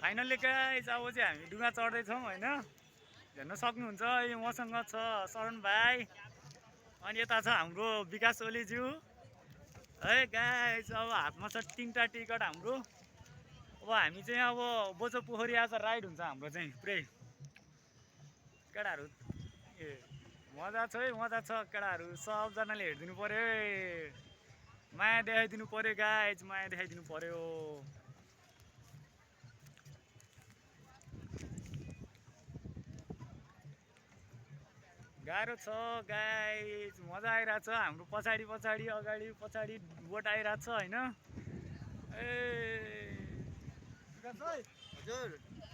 Finally guys अब चाहिँ हामी डुङ्गा चढ्दैछौँ होइन। हेर्न सक्नुहुन्छ यो मसँग छ शरण भाइ अनि यता छ हाम्रो विकास ओलीज्यू है गाइस। अब हातमा छ 3टा टिकट हाम्रो। अब हामी चाहिँ अब बोझो पोखरी आज राइड हुन्छ हाम्रो चाहिँ पुरै केटाहरू। ए मजा छ है, मजा छ केटाहरू। सबजनाले हेरिदिनु पर्यो है, माया देखाइदिनु पर्यो गाइस, माया देखाइदिनु पर्यो। गाह्रो छ गाइस, मजा आइरहेछ। हाम्रो पछाडि पछाडि अगाडि पछाडि बोट आइरहेछ होइन। ए हजुर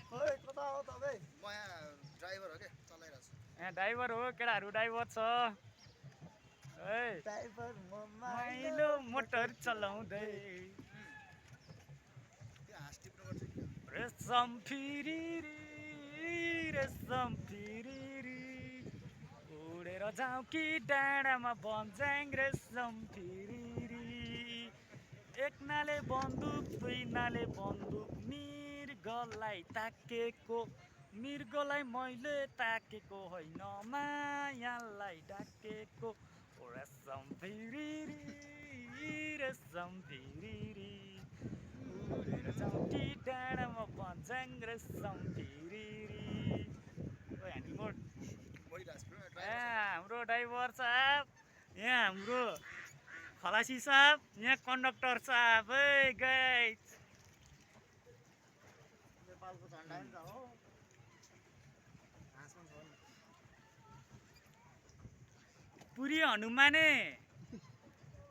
खोइ कता हो तपाईँ? म यहाँ ड्राइभर हो के, चलाइरहेको छु। यहाँ ड्राइभर हो, केटाहरू ड्राइभर छ है। ड्राइभर म माइलो मोटर चलाउँदै त्यो हाँस टिप्नुपर्छ कि रेशम फिरिरी रेशम फिरिरी उडेर जाउँ कि डाँडामा बन्ज्याङ रेशम फिरिरी। एक नाले बन्दुक दुई नाले बन्दुक मृगलाई ताकेको, मृगलाई मैले ताकेको होइन मायालाई डाकेको। रेशम फिरिरी रेशम फिरिरी उडेर जाउँ कि डाँडामा बन्ज्याङ रेशम फिरिरी। ह्यान्डिल मोड हाम्रो ड्राइभर साहब, यहाँ हाम्रो खलासी साहब, यहाँ कन्डक्टर साहब है गाइस। नेपालको झन्डा नि त हो, हाँसमा छ नि। पुरी हनुमाने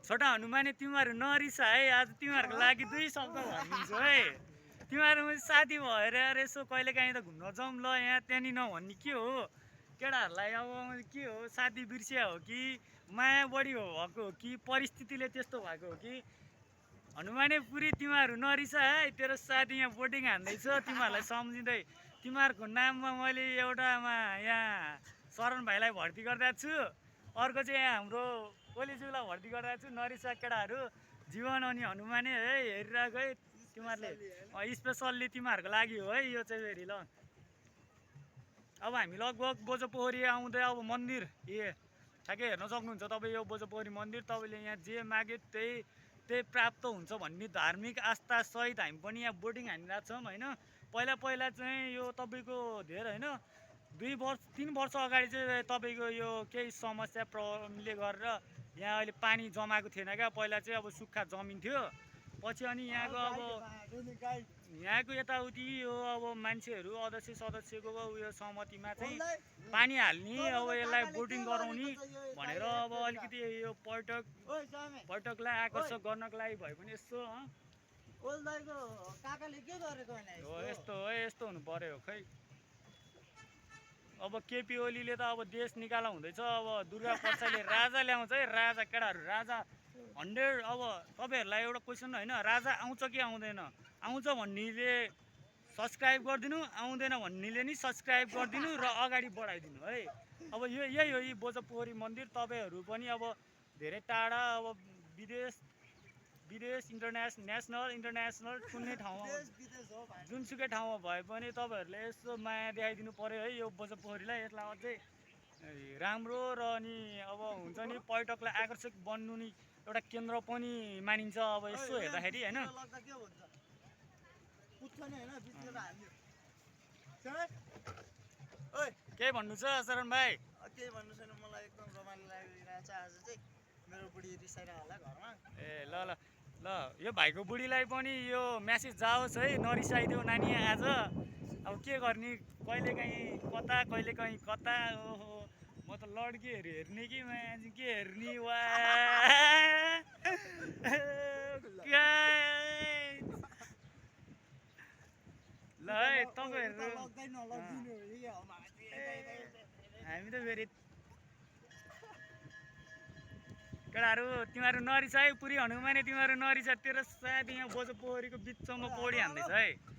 छोटा हनुमाने तिमीहरू नरिसा है। आज तिमीहरूको लागि 2 शब्द भनिदिन्छु है। तिमीहरू साथी भएर यसो कहिले काहीँ त घुम्न जाउँ ल, यहाँ त्यहाँनिर नभन्ने के हो केटाहरूलाई। अब के हो, साथी बिर्सिया हो कि माया बढी भएको हो कि परिस्थितिले त्यस्तो भएको हो कि। हनुमाने पुरी तिमीहरू नरिसा है, तेरो साथी यहाँ बोटिङ हान्दैछ तिमीहरूलाई सम्झिँदै। तिमीहरूको नाममा मैले एउटामा यहाँ शरण भाइलाई भर्ती गरिदिएको छु, अर्को चाहिँ यहाँ हाम्रो ओलीज्यूलाई भर्ती गरिरहेको छु। नरिसा केटाहरू, जीवन अनि हनुमाने है हेरिरहेको है तिमीहरूले। स्पेसल्ली तिमीहरूको लागि हो है यो चाहिँ फेरि ल। अब हामी लगभग बोझो पोखरी आउँदै अब मन्दिर ठ्याक्कै हेर्न सक्नुहुन्छ तपाईँ। यो बोझो पोखरी मन्दिर तपाईँले यहाँ जे माग्यो त्यही प्राप्त हुन्छ भन्ने धार्मिक आस्था सहित हामी पनि यहाँ बोटिङ हानिरहेको छौँ होइन। पहिला चाहिँ यो तपाईँको धेरै होइन 3 वर्ष अगाडि चाहिँ तपाईँको यो केही समस्या प्रब्लमले गरेर यहाँ अहिले पानी जमाएको थिएन क्या। पहिला चाहिँ अब सुक्खा जमिन थियो, पछि अनि यहाँको यताउति यो अब मान्छेहरू सदस्यको उयो सहमतिमा चाहिँ पानी हाल्ने, अब यसलाई बोटिङ गराउने भनेर अब अलिकति यो पर्यटकलाई आकर्षक गर्नको लागि भए पनि यसो यस्तो हुनु पर्यो खै। अब केपी ओलीले त अब देश निकाला हुँदैछ। अब दुर्गा प्रसादले राजा ल्याउँछ है, राजा केटाहरू राजा 100। अब तपाईँहरूलाई एउटा क्वेसन होइन, राजा आउँछ कि आउँदैन? आउँछ भन्नेले सब्सक्राइब गरिदिनु, आउँदैन भन्नेले नि सब्सक्राइब गरिदिनु र अगाडि बढाइदिनु है। अब यही हो यी बोझो पोखरी मन्दिर। तपाईँहरू पनि अब धेरै टाढा अब विदेश इन्टरनेसनल कुनै ठाउँमा जुनसुकै ठाउँमा भए पनि तपाईँहरूले यसो माया देखाइदिनु पर्यो है यो बोझो पोखरीलाई। यसलाई अझै राम्रो र अनि अब हुन्छ नि पर्यटकलाई आकर्षक बन्नु नि एउटा केन्द्र पनि मानिन्छ अब यसो हेर्दाखेरि होइन। केही भन्नु छ शरण भाइ? केही भन्नु छैन, मलाई एकदम रमाइलो लागिरहेको छ आज चाहिँ। मेरो बुढी रिसाइरहेको होला घरमा। ए ल यो भाइको बुढीलाई पनि यो म्यासेज जाओस् है, नरिसाइदेऊ नानी आज। अब के गर्ने, कहिलेकाहीँ कता। ओहो म त लड्कीहरू हेर्ने कि मान्छे के हेर्ने वा ल है तपाईँहरू। हामी त फेरि केटाहरू तिमीहरू नरिसा है, पुरी हनुमाने तिमीहरू नरिसा। तेरो साथी यहाँ बोझो पोखरीको बिचमा पौडी हान्दैछ है।